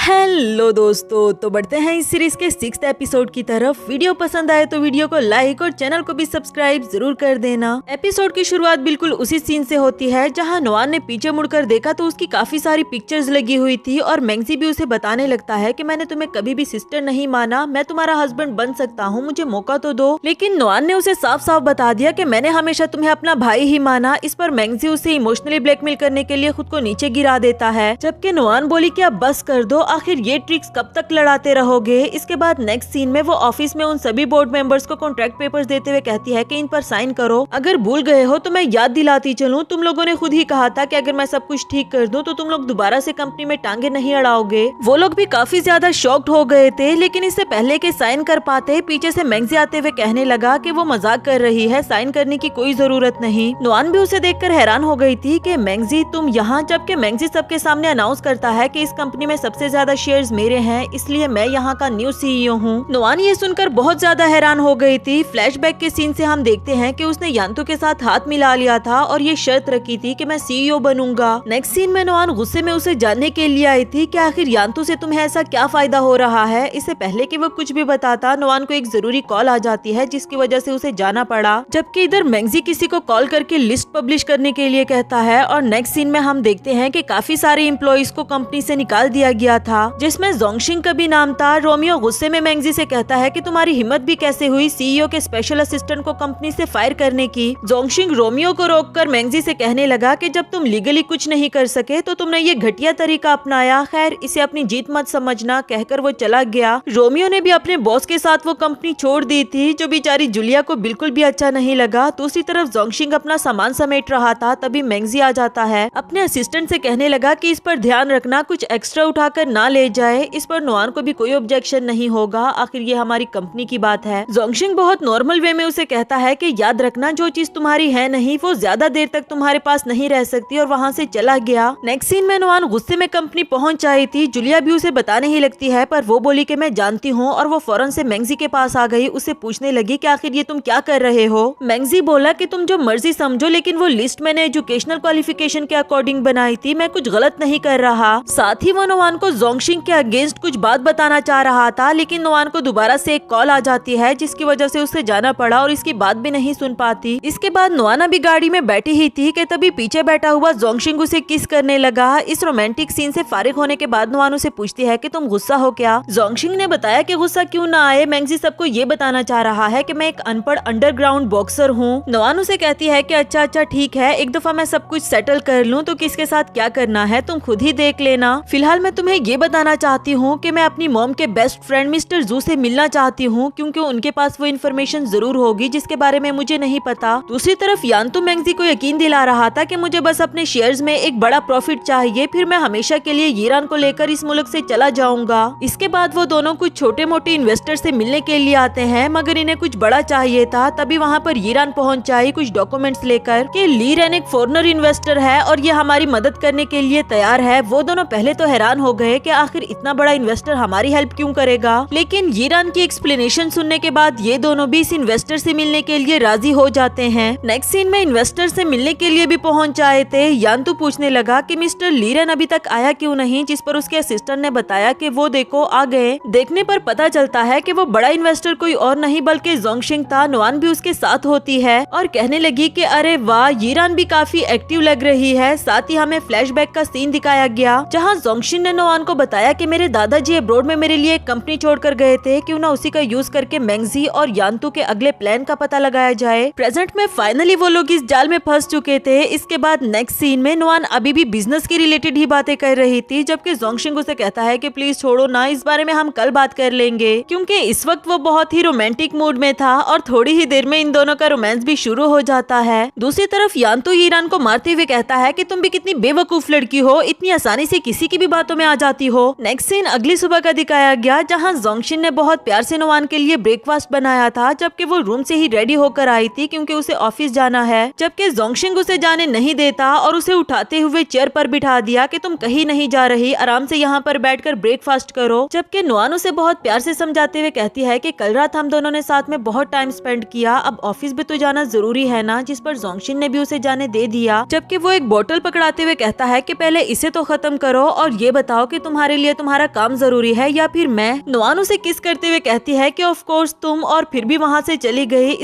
Hello दोस्तों, तो बढ़ते हैं इस सीरीज के 6th एपिसोड की तरफ। वीडियो पसंद आए तो वीडियो को लाइक और चैनल को भी सब्सक्राइब जरूर कर देना। एपिसोड की शुरुआत बिल्कुल उसी सीन से होती है जहां नोआन ने पीछे मुड़कर देखा तो उसकी काफी सारी पिक्चर्स लगी हुई थी और मैंगजी भी उसे बताने लगता है कि मैंने तुम्हें कभी भी सिस्टर नहीं माना, मैं तुम्हारा हस्बैंड बन सकता हूँ, मुझे मौका तो दो। लेकिन नोआन ने उसे साफ साफ बता दिया कि मैंने हमेशा तुम्हें अपना भाई ही माना। इस पर मैंगजी उसे इमोशनली ब्लैकमेल करने के लिए खुद को नीचे गिरा देता है, जबकि नोआन बोली कि अब बस कर दो, आखिर ये ट्रिक्स कब तक लड़ाते रहोगे। इसके बाद नेक्स्ट सीन में वो ऑफिस में उन सभी बोर्ड मेंबर्स को कॉन्ट्रैक्ट पेपर्स देते हुए कहती है कि इन पर साइन करो। अगर भूल गए हो तो मैं याद दिलाती चलूं, तुम लोगों ने खुद ही कहा था कि अगर मैं सब कुछ ठीक कर दूं तो तुम लोग दोबारा से कंपनी में टांगे नहीं अड़ाओगे। वो लोग भी काफी ज्यादा शॉक्ड हो गए थे, लेकिन इससे पहले के साइन कर पाते पीछे से मैंगजी आते हुए कहने लगा कि वो मजाक कर रही है, साइन करने की कोई जरूरत नहीं। नोआन भी उसे देखकर हैरान हो गई थी कि मैंगजी तुम यहाँ, जबकि मैंगजी सबके सामने अनाउंस करता है कि इस कंपनी में सबसे ज्यादा शेयर्स मेरे हैं, इसलिए मैं यहाँ का न्यू सीईओ हूँ। नोआन ये सुनकर बहुत ज्यादा हैरान हो गई थी। फ्लैशबैक के सीन से हम देखते हैं कि उसने यान्तु के साथ हाथ मिला लिया था और ये शर्त रखी थी कि मैं सीईओ बनूंगा। नेक्स्ट सीन में नोआन गुस्से में उसे जानने के लिए आई थी कि आखिर यान्तु से तुम्हें ऐसा क्या फायदा हो रहा है। इससे पहले कि वो कुछ भी बताता, नोआन को एक जरूरी कॉल आ जाती है जिसकी वजह से उसे जाना पड़ा, जबकि इधर मैंगजी किसी को कॉल करके लिस्ट पब्लिश करने के लिए कहता है। और नेक्स्ट सीन में हम देखते हैं कि काफी सारे एम्प्लॉइज को कंपनी से निकाल दिया गया था, जिसमें जोंगशिंग का भी नाम था। रोमियो गुस्से में मैंगजी से कहता है कि तुम्हारी हिम्मत भी कैसे हुई सीईओ के स्पेशल असिस्टेंट को कंपनी से फायर करने की। जोंगशिंग रोमियो को रोककर मैंगजी से कहने लगा कि जब तुम लीगली कुछ नहीं कर सके तो तुमने ये घटिया तरीका अपनाया, खैर इसे अपनी जीत मत समझना, कहकर वो चला गया। रोमियो ने भी अपने बॉस के साथ वो कंपनी छोड़ दी थी, जो बेचारी जूलिया को बिल्कुल भी अच्छा नहीं लगा। दूसरी तरफ जोंगशिंग अपना सामान समेट रहा था, तभी मैंगजी आ जाता है। अपने असिस्टेंट से कहने लगा कि इस पर ध्यान रखना, कुछ एक्स्ट्रा उठाकर ना ले जाए। इस पर नोआन को भी कोई ऑब्जेक्शन नहीं होगा, आखिर ये हमारी कंपनी की बात है। जोंगशिंग बहुत नॉर्मल वे में उसे कहता है कि याद रखना, जो चीज तुम्हारी है नहीं वो ज्यादा देर तक तुम्हारे पास नहीं रह सकती, और वहाँ से चला गया। नेक्स्ट सीन में नोआन गुस्से में कंपनी पहुंच आई थी। जूलिया भी उसे बताने ही लगती है, पर वो बोली कि मैं जानती हूँ, और वो फौरन से मैंगजी के पास आ गई। उसे पूछने लगी कि आखिर ये तुम क्या कर रहे हो। मैंगजी बोला कि तुम जो मर्जी समझो, लेकिन वो लिस्ट मैंने एजुकेशनल क्वालिफिकेशन के अकॉर्डिंग बनाई थी, मैं कुछ गलत नहीं कर रहा। साथ ही वो नोआन को जोंगशिंग के अगेंस्ट कुछ बात बताना चाह रहा था, लेकिन नोआन को दोबारा से एक कॉल आ जाती है, जिसकी वजह से उसे जाना पड़ा और इसकी बात भी नहीं सुन पाती। इसके बाद नोआन अभी गाड़ी में बैठी ही थी कि तभी पीछे बैठा हुआ जोंगशिंग उसे किस करने लगा। इस रोमांटिक सीन से फारिग होने के बाद नोआन उसे पूछती है कि तुम गुस्सा हो क्या। जोंगशिंग ने बताया कि गुस्सा क्यों ना आए, मैंगजी सबको ये बताना चाह रहा है कि मैं एक अनपढ़ अंडरग्राउंड बॉक्सर हूँ। नोआन उसे कहती है कि अच्छा अच्छा ठीक है, एक दफा मैं सब कुछ सेटल कर लूँ तो किसके साथ क्या करना है तुम खुद ही देख लेना। फिलहाल मैं तुम्हें ये बताना चाहती हूँ कि मैं अपनी मॉम के बेस्ट फ्रेंड मिस्टर जू से मिलना चाहती हूँ, क्योंकि उनके पास वो इन्फॉर्मेशन जरूर होगी जिसके बारे में मुझे नहीं पता। दूसरी तरफ यान्तु मैंगजी को यकीन दिला रहा था कि मुझे बस अपने शेयर्स में एक बड़ा प्रॉफिट चाहिए, फिर मैं हमेशा के लिए यीरान को लेकर इस मुल्क से चला जाऊंगा। इसके बाद वो दोनों कुछ छोटे मोटे इन्वेस्टर से मिलने के लिए आते हैं, मगर इन्हें कुछ बड़ा चाहिए था। तभी वहाँ पर यीरान पहुँच आई कुछ डॉक्यूमेंट्स लेकर कि ली रेन एक फॉरेनर इन्वेस्टर है और ये हमारी मदद करने के लिए तैयार है। वो दोनों पहले तो हैरान हो गए कि आखिर इतना बड़ा इन्वेस्टर हमारी हेल्प क्यों करेगा, लेकिन यीरान की एक्सप्लेनेशन सुनने के बाद ये दोनों भी इस इन्वेस्टर से मिलने के लिए राजी हो जाते हैं। नेक्स्ट सीन में इन्वेस्टर से मिलने के लिए भी पहुंच आए थे। यान्तु पूछने लगा कि मिस्टर लीरन अभी तक आया क्यों नहीं, जिस पर उसके असिस्टेंट ने बताया कि वो देखो आ गए। देखने पर पता चलता है कि वो बड़ा इन्वेस्टर कोई और नहीं बल्कि जोंगशिंग था। नोआन भी उसके साथ होती है और कहने लगी कि अरे वाह, यीरान भी काफी एक्टिव लग रही है। साथ ही हमें फ्लैशबैक का सीन दिखाया गया जहाँ जोंगशिंग ने नोआन को बताया कि मेरे दादाजी अब्रॉड में मेरे लिए एक कंपनी छोड़कर गए थे, क्यों ना उसी का यूज करके मैंगजी और यान्तु के अगले प्लान का पता लगाया जाए। प्रेजेंट में फाइनली वो लोग इस जाल में फंस चुके थे। इसके बाद नेक्स्ट सीन में नोआन अभी भी बिजनेस की रिलेटेड ही बातें कर रही थी, जबकि जोंगशिंग उसे कहता है कि प्लीज छोड़ो ना, इस बारे में हम कल बात कर लेंगे, क्योंकि इस वक्त वो बहुत ही रोमांटिक मूड में था और थोड़ी ही देर में इन दोनों का रोमांस भी शुरू हो जाता है। दूसरी तरफ यान्तु यीरान को मारते हुए कहता है कि तुम भी कितनी बेवकूफ लड़की हो, इतनी आसानी से किसी की भी बातों में आ जाती हो। नेक्स्ट सीन अगली सुबह का दिखाया गया जहाँ जोंगशिंग ने बहुत प्यार से नोआन के लिए ब्रेकफास्ट बनाया था, जबकि वो रूम से ही रेडी होकर आई थी क्योंकि उसे ऑफिस जाना है। जबकि जोंगशिंग उसे जाने नहीं देता और उसे उठाते हुए चेयर पर बिठा दिया कि तुम कहीं नहीं जा रही, आराम से यहाँ पर बैठकर ब्रेकफास्ट करो। जबकि नोआन उसे बहुत प्यार से समझाते हुए कहती है कि कल रात हम दोनों ने साथ में बहुत टाइम स्पेंड किया, अब ऑफिस भी तो जाना जरूरी है ना, जिस पर जोंगशिंग ने भी उसे जाने दे दिया। जबकि वो एक बोतल पकड़ाते हुए कहता है कि पहले इसे तो खत्म करो और ये बताओ कि तुम्हारे लिए तुम्हारा काम जरूरी है या फिर मैं? नोआन उसे किस करते हुए कहती है कि ऑफ कोर्स तुम, और फिर भी वहाँ से चली गई।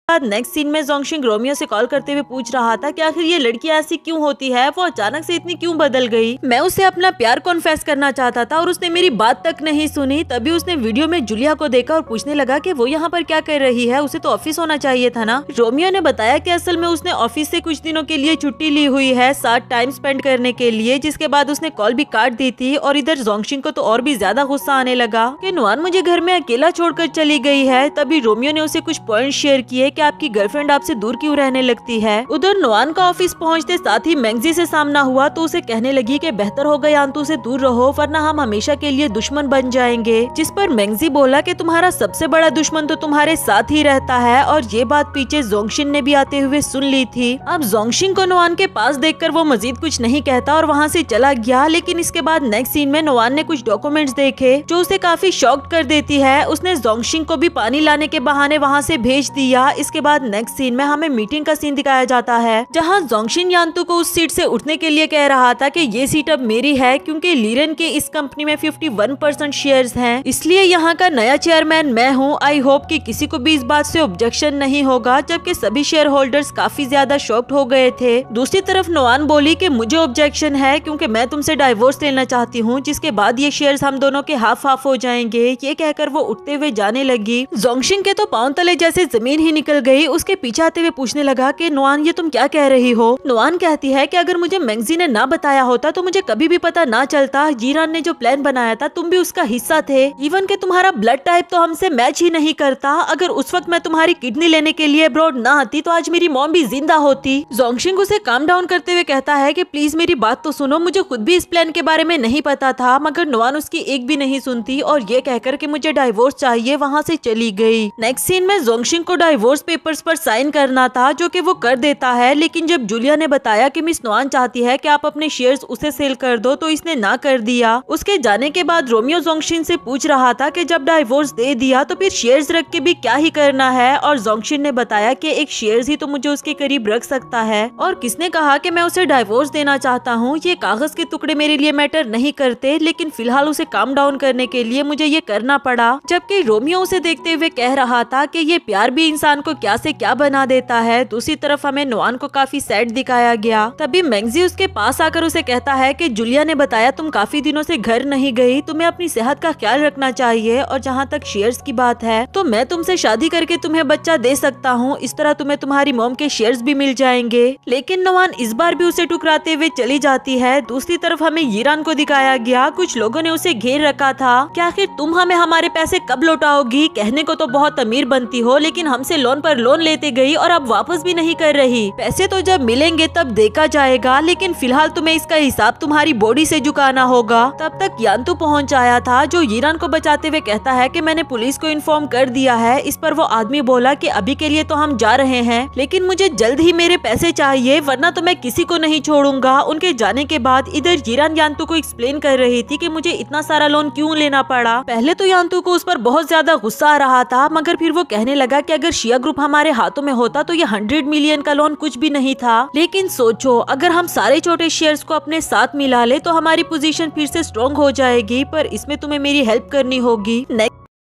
बाद नेक्स्ट सीन में जोंगशिंग रोमियो से कॉल करते हुए पूछ रहा था कि आखिर ये लड़की ऐसी क्यों होती है, वो अचानक से इतनी क्यों बदल गई। मैं उसे अपना प्यार कॉन्फेस करना चाहता था और उसने मेरी बात तक नहीं सुनी। तभी उसने वीडियो में जूलिया को देखा और पूछने लगा कि वो यहाँ पर क्या कर रही है, उसे तो ऑफिस होना चाहिए था ना। रोमियो ने बताया कि असल में उसने ऑफिस से कुछ दिनों के लिए छुट्टी ली हुई है साथ टाइम स्पेंड करने के लिए, जिसके बाद उसने कॉल भी काट दी थी। और इधर जोंगशिंग को तो और भी ज्यादा गुस्सा आने लगा कि नोआन मुझे घर में अकेला छोड़कर चली गई है। तभी रोमियो ने उसे कुछ पॉइंट शेयर किए कि आपकी गर्लफ्रेंड आपसे दूर क्यों रहने लगती है। उधर नोआन का ऑफिस पहुंचते साथ ही मैंगजी से सामना हुआ तो उसे कहने लगी कि बेहतर होगा यान्तु से दूर रहो वरना हम हमेशा के लिए दुश्मन बन जाएंगे। जिस पर मैंगजी बोला कि तुम्हारा सबसे बड़ा दुश्मन तो तुम्हारे साथ ही रहता है। और ये बात पीछे जोंगशिन ने भी आते हुए सुन ली थी। अब जोंगशिन को नोआन के पास देखकर वो मजीद कुछ नहीं कहता और वहाँ से चला गया। लेकिन इसके बाद नेक्स्ट सीन में नोआन ने कुछ डॉक्यूमेंट्स देखे जो उसे काफी शॉक्ड कर देती है। उसने जोंगशिन को भी पानी लाने के बहाने वहाँ से भेज दिया। इसके बाद नेक्स्ट सीन में हमें मीटिंग का सीन दिखाया जाता है जहां जोंगशिन यान्तु को उस सीट से उठने के लिए कह रहा था कि ये सीट अब मेरी है क्योंकि लीरन के इस कंपनी में 51% शेयर्स हैं, इसलिए यहाँ का नया चेयरमैन मैं हूँ। आई होप कि किसी को भी इस बात से ऑब्जेक्शन नहीं होगा। जबकि सभी शेयर होल्डर्स काफी ज्यादा शॉक्ड हो गए थे। दूसरी तरफ नोआन बोली कि मुझे ऑब्जेक्शन है क्योंकि मैं तुमसे डाइवोर्स लेना चाहती हूँ, जिसके बाद ये शेयर्स हम दोनों के हाफ हाफ हो जाएंगे। ये कहकर वो उठते हुए जाने लगी। जोंगशिन के तो पांव तले जैसे जमीन ही निकल गई। उसके पीछे आते हुए पूछने लगा कि नोआन ये तुम क्या कह रही हो। नोआन कहती है कि अगर मुझे मैंगजी ने ना बताया होता तो मुझे कभी भी पता ना चलता। जीरान ने जो प्लान बनाया था तुम भी उसका हिस्सा थे। इवन के तुम्हारा ब्लड टाइप तो हमसे मैच ही नहीं करता। अगर उस वक्त मैं तुम्हारी किडनी लेने के लिए अब्रॉड ना आती तो आज मेरी मॉम भी जिंदा होती। जोंगशिन उसे काम डाउन करते हुए कहता है कि प्लीज मेरी बात तो सुनो, मुझे खुद भी इस प्लान के बारे में नहीं पता था। मगर नोआन उसकी एक भी नहीं सुनती और ये कहकर कि मुझे डाइवोर्स चाहिए वहाँ से चली गई। नेक्स्ट सीन में जोंगशिन को डाइवोर्स पेपर्स पर साइन करना था जो कि वो कर देता है। लेकिन जब जूलिया ने बताया कि मिस नोआन चाहती है कि आप अपने शेयर्स उसे सेल कर दो तो इसने ना कर दिया। उसके जाने के बाद रोमियो जोंगशिन से पूछ रहा था कि जब डाइवोर्स दे दिया तो फिर शेयर्स रख के भी क्या ही करना है। और जोंगशिन ने बताया कि एक शेयर्स ही तो मुझे उसके करीब रख सकता है और किसने कहा कि मैं उसे डाइवोर्स देना चाहता हूँ। ये कागज के टुकड़े मेरे लिए मैटर नहीं करते, लेकिन फिलहाल उसे काम डाउन करने के लिए मुझे ये करना पड़ा। जबकि रोमियो उसे देखते हुए कह रहा था कि ये प्यार भी इंसान को क्या से क्या बना देता है। दूसरी तरफ हमें नोआन को काफी सैड दिखाया गया। तभी मैंगजी उसके पास आकर उसे कहता है कि जूलिया ने बताया तुम काफी दिनों से घर नहीं गई, तुम्हें अपनी सेहत का ख्याल रखना चाहिए। और जहाँ तक शेयर्स की बात है तो मैं तुमसे शादी करके तुम्हें बच्चा दे सकता हूँ, इस तरह तुम्हें तुम्हारी मॉम के शेयर्स भी मिल जाएंगे। लेकिन नोआन इस बार भी उसे ठुकराते हुए चली जाती है। दूसरी तरफ हमें यीरान को दिखाया गया। कुछ लोगों ने उसे घेर रखा था कि आखिर तुम हमें हमारे पैसे कब लौटाओगी। कहने को तो बहुत अमीर बनती हो, लेकिन हमसे लोन पर लोन लेते गई और अब वापस भी नहीं कर रही। पैसे तो जब मिलेंगे तब देखा जाएगा, लेकिन फिलहाल तुम्हें इसका हिसाब तुम्हारी बॉडी से चुकाना होगा। तब तक यान्तु पहुंच आया था जो यीरान को बचाते हुए कहता है कि मैंने पुलिस को इन्फॉर्म कर दिया है। इस पर वो आदमी बोला कि अभी के लिए तो हम जा रहे हैं, लेकिन मुझे जल्द ही मेरे पैसे चाहिए वरना तो मैं किसी को नहीं छोड़ूंगा। उनके जाने के बाद इधर यीरान यान्तु को एक्सप्लेन कर रही थी कि मुझे इतना सारा लोन क्यों लेना पड़ा। पहले तो यान्तु को उस पर बहुत ज्यादा गुस्सा आ रहा था, मगर फिर वो कहने लगा कि अगर शिया ग्रुप हमारे हाथों में होता तो ये 100 मिलियन का लोन कुछ भी नहीं था। लेकिन सोचो अगर हम सारे छोटे शेयर्स को अपने साथ मिला ले तो हमारी पोजीशन फिर से स्ट्रॉन्ग हो जाएगी, पर इसमें तुम्हें मेरी हेल्प करनी होगी।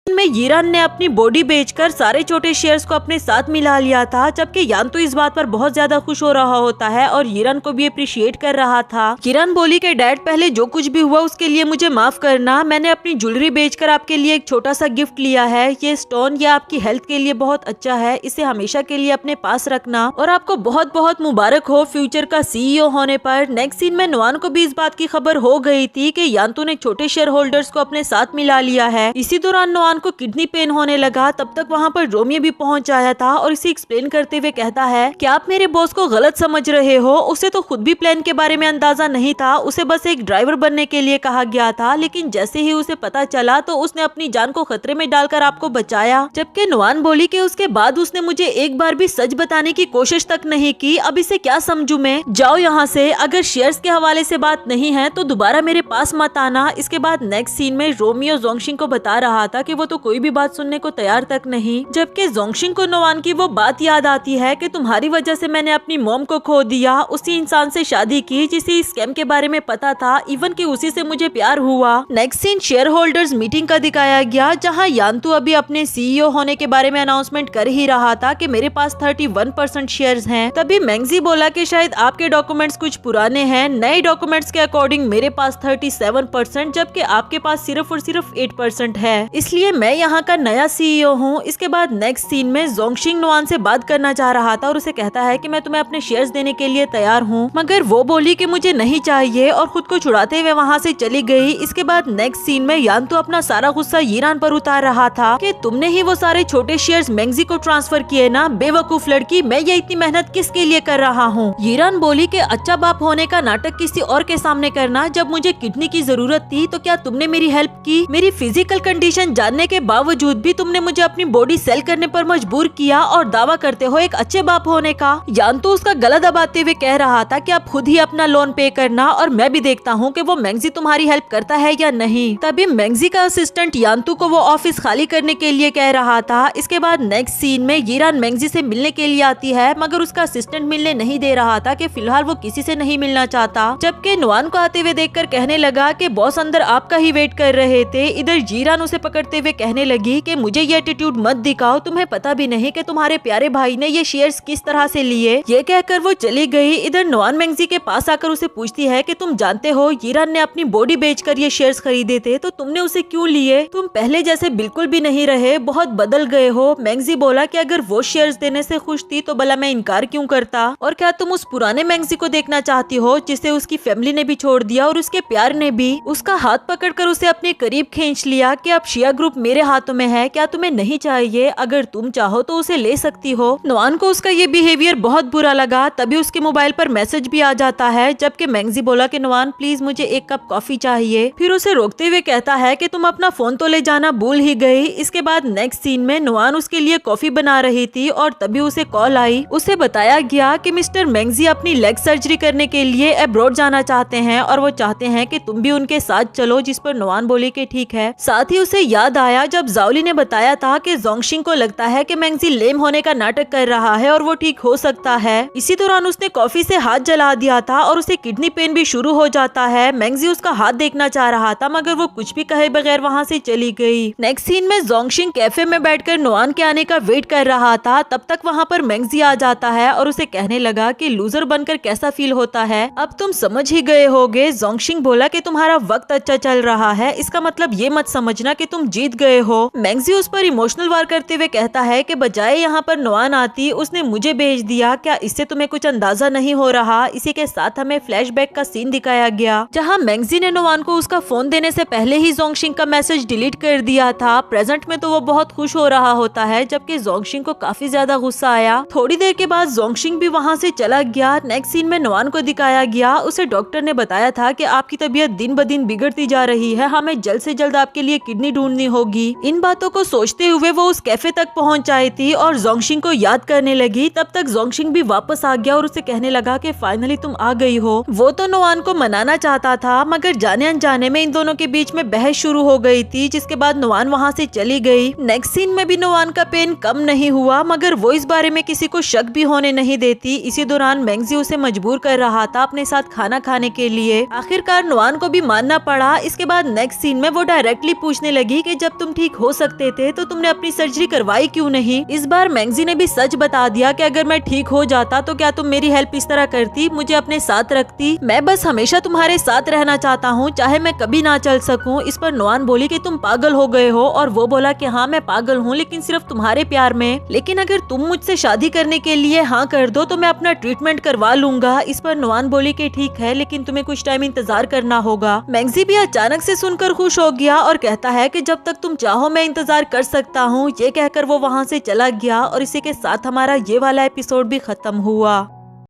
में यीरान ने अपनी बॉडी बेचकर सारे छोटे शेयर्स को अपने साथ मिला लिया था। जबकि यान्तु इस बात पर बहुत ज्यादा खुश हो रहा होता है और यीरान को भी अप्रिशिएट कर रहा था। यीरान बोली कि डैड पहले जो कुछ भी हुआ उसके लिए मुझे माफ करना। मैंने अपनी ज्वेलरी बेचकर आपके लिए एक छोटा सा गिफ्ट लिया है। ये स्टोन ये आपकी हेल्थ के लिए बहुत अच्छा है, इसे हमेशा के लिए अपने पास रखना और आपको बहुत बहुत मुबारक हो फ्यूचर का CEO होने पर। नेक्स्ट सीन में नोआन को भी इस बात की खबर हो गई थी कि यान्तु ने छोटे शेयर होल्डर्स को अपने साथ मिला लिया है। इसी दौरान नोआन को किडनी पेन होने लगा। तब तक वहाँ पर रोमियो भी पहुँच आया था और इसे एक्सप्लेन करते हुए कहता है कि आप मेरे बॉस को गलत समझ रहे हो। उसे तो खुद भी प्लान के बारे में अंदाजा नहीं था, उसे बस एक ड्राइवर बनने के लिए कहा गया था। लेकिन जैसे ही उसे पता चला तो उसने अपनी जान को खतरे में डालकर आपको बचाया। जबकि नोआन बोली कि उसके बाद उसने मुझे एक बार भी सच बताने की कोशिश तक नहीं की। अब इसे क्या समझूं मैं, जाओ यहाँ से। अगर शेयर्स के हवाले से बात नहीं है तो दोबारा मेरे पास मत आना। इसके बाद नेक्स्ट सीन में रोमियो जोंगशिन को बता रहा था कि वो तो कोई भी बात सुनने को तैयार तक नहीं। जबकि जोंगशिंग को नोआन की वो बात याद आती है कि तुम्हारी वजह से मैंने अपनी मॉम को खो दिया, उसी इंसान से शादी की जिसे इस स्कैम के बारे में पता था, इवन कि उसी से मुझे प्यार हुआ। Next scene shareholders meeting का दिखाया गया, जहां यान्तु अभी अपने CEO होने के बारे में अनाउंसमेंट कर ही रहा था कि मेरे पास 31% शेयर्स हैं। तभी मेंगजी बोला कि शायद आपके डॉक्यूमेंट्स कुछ पुराने हैं, नए डॉक्यूमेंट्स के अकॉर्डिंग मेरे पास 37%, जबकि आपके पास सिर्फ और सिर्फ 8% है, इसलिए मैं यहाँ का नया CEO हूँ। इसके बाद नेक्स्ट सीन में जोंगशिंग नोआन से बात करना चाह रहा था और उसे कहता है कि मैं तुम्हें अपने शेयर्स देने के लिए तैयार हूँ, मगर वो बोली कि मुझे नहीं चाहिए और खुद को छुड़ाते हुए वहाँ से चली गई। इसके बाद नेक्स्ट सीन में यान्तु अपना सारा गुस्सा यीरान पर उतार रहा था कि तुमने ही वो सारे छोटे शेयर्स मेंगजी को ट्रांसफर किए ना, बेवकूफ लड़की, मैं ये इतनी मेहनत किसके लिए कर रहा हूँ। यीरान बोली कि अच्छा बाप होने का नाटक किसी और के सामने करना, जब मुझे किडनी की जरूरत थी तो क्या तुमने मेरी हेल्प की? मेरी फिजिकल कंडीशन जानने के बावजूद भी तुमने मुझे अपनी बॉडी सेल करने पर मजबूर किया और दावा करते हो एक अच्छे बाप होने का। यान्तु उसका गला दबाते हुए कह रहा था कि आप खुद ही अपना लोन पे करना और मैं भी देखता हूँ कि वो मेंगजी तुम्हारी हेल्प करता है या नहीं। तभी मेंगजी का असिस्टेंट यान्तु को वो ऑफिस खाली करने के लिए कह रहा था। इसके बाद नेक्स्ट सीन में यीरान मेंगजी से मिलने के लिए आती है, मगर उसका असिस्टेंट मिलने नहीं दे रहा था कि फिलहाल वो किसी से नहीं मिलना चाहता। जबकि नोआन को आते हुए देखकर कहने लगा कि बॉस अंदर आपका ही वेट कर रहे थे। इधर यीरान उसे पकड़ते हुए कहने लगी कि मुझे ये एटीट्यूड मत दिखाओ, तुम्हें पता भी नहीं कि तुम्हारे प्यारे भाई ने ये शेयर्स किस तरह से लिए। ये कहकर वो चली गई। इधर नोआन मेंगजी के पास आकर उसे पूछती है कि तुम जानते हो यीरान ने अपनी बॉडी बेचकर ये शेयर्स खरीदे थे, तो तुमने उसे क्यों लिए? तुम पहले जैसे बिल्कुल भी नहीं रहे, बहुत बदल गए हो। मेंगजी बोला कि अगर वो शेयर्स देने से खुश थी तो भला मैं इनकार क्यों करता, और क्या तुम उस पुराने मेंगजी को देखना चाहती हो जिसे उसकी फैमिली ने भी छोड़ दिया और उसके प्यार ने भी? उसका हाथ पकड़कर उसे अपने करीब खींच लिया कि अब शिया ग्रुप मेरे हाथों में है, क्या तुम्हें नहीं चाहिए? अगर तुम चाहो तो उसे ले सकती हो। नोआन को उसका ये बिहेवियर बहुत बुरा लगा। तभी उसके मोबाइल पर मैसेज भी आ जाता है, जबकि मेंगजी बोला कि नोआन प्लीज मुझे एक कप कॉफी चाहिए। फिर उसे रोकते हुए कहता है कि तुम अपना फोन तो ले जाना भूल ही गई। इसके बाद नेक्स्ट सीन में नोआन उसके लिए कॉफी बना रही थी और तभी उसे कॉल आई। उसे बताया गया कि मिस्टर मेंगजी अपनी लेग सर्जरी करने के लिए अब्रॉड जाना चाहते हैं और वो चाहते हैं कि तुम भी उनके साथ चलो, जिस पर नोआन बोली कि ठीक है। साथ ही उसे याद आया जब जाओली ने बताया था कि जोंगशिंग को लगता है कि मेंगजी लेम होने का नाटक कर रहा है और वो ठीक हो सकता है। इसी दौरान उसने कॉफी से हाथ जला दिया था और उसे किडनी पेन भी शुरू हो जाता है। मेंगजी उसका हाथ देखना चाह रहा था, मगर वो कुछ भी कहे बगैर वहाँ से चली गई। नेक्स्ट सीन में जोंगशिंग कैफे में बैठकर नोआन के आने का वेट कर रहा था। तब तक वहाँ पर मेंगजी आ जाता है और उसे कहने लगा कि लूजर बनकर कैसा फील होता है, अब तुम समझ ही गए होगे। जोंगशिंग बोला कि तुम्हारा वक्त अच्छा चल रहा है, इसका मतलब ये मत समझना कि तुम जीत गए हो। मेंगजी उस पर इमोशनल वार करते हुए कहता है कि बजाय यहाँ पर नोआन आती उसने मुझे भेज दिया, क्या इससे तुम्हें कुछ अंदाजा नहीं हो रहा? इसी के साथ हमें फ्लैशबैक का सीन दिखाया गया, जहाँ मेंगजी ने नोआन को उसका फोन देने से पहले ही जोंगशिंग का मैसेज डिलीट कर दिया था। प्रेजेंट में तो वो बहुत खुश हो रहा होता है, जबकि जोंगशिंग को काफी ज्यादा गुस्सा आया। थोड़ी देर के बाद जोंगशिंग भी वहाँ से चला गया। नेक्स्ट सीन में नोआन को दिखाया गया, उसे डॉक्टर ने बताया था कि आपकी तबीयत दिन ब दिन बिगड़ती जा रही है, हमें जल्द से जल्द आपके लिए किडनी ढूंढनी होगी। इन बातों को सोचते हुए वो उस कैफे तक पहुँच आई थी और जोंगशिंग को याद करने लगी। तब तक जोंगशिंग भी वापस आ गया और उसे कहने लगा कि फाइनली तुम आ गई हो। वो तो नोआन को मनाना चाहता था, मगर जाने अनजाने में इन दोनों के बीच में बहस शुरू हो गई थी, जिसके बाद नोआन वहाँ से चली गई। नेक्स्ट सीन में भी नोआन का पेन कम नहीं हुआ, मगर वो इस बारे में किसी को शक भी होने नहीं देती। इसी दौरान मेंगजी उसे मजबूर कर रहा था अपने साथ खाना खाने के लिए। आखिरकार नोआन को भी मानना पड़ा। इसके बाद नेक्स्ट सीन में वो डायरेक्टली पूछने लगी कि जब तुम ठीक हो सकते थे तो तुमने अपनी सर्जरी करवाई क्यों नहीं? इस बार मेंगजी ने भी सच बता दिया कि अगर मैं ठीक हो जाता तो क्या तुम मेरी हेल्प इस तरह करती, मुझे अपने साथ रखती? मैं बस हमेशा तुम्हारे साथ रहना चाहता हूँ, चाहे मैं कभी ना चल सकूँ। इस पर नोआन बोली कि तुम पागल हो गए हो, और वो बोला कि हाँ मैं पागल हूँ, लेकिन सिर्फ तुम्हारे प्यार में। लेकिन अगर तुम मुझसे शादी करने के लिए हाँ कर दो तो मैं अपना ट्रीटमेंट करवा लूंगा। इस पर नोआन बोली कि ठीक है, लेकिन तुम्हें कुछ टाइम इंतजार करना होगा। मेंगजी भी अचानक से सुनकर खुश हो गया और कहता है कि जब तक तुम चाहो मैं इंतजार कर सकता हूँ। ये कहकर वो वहाँ से चला गया और इसी के साथ हमारा ये वाला एपिसोड भी खत्म हुआ।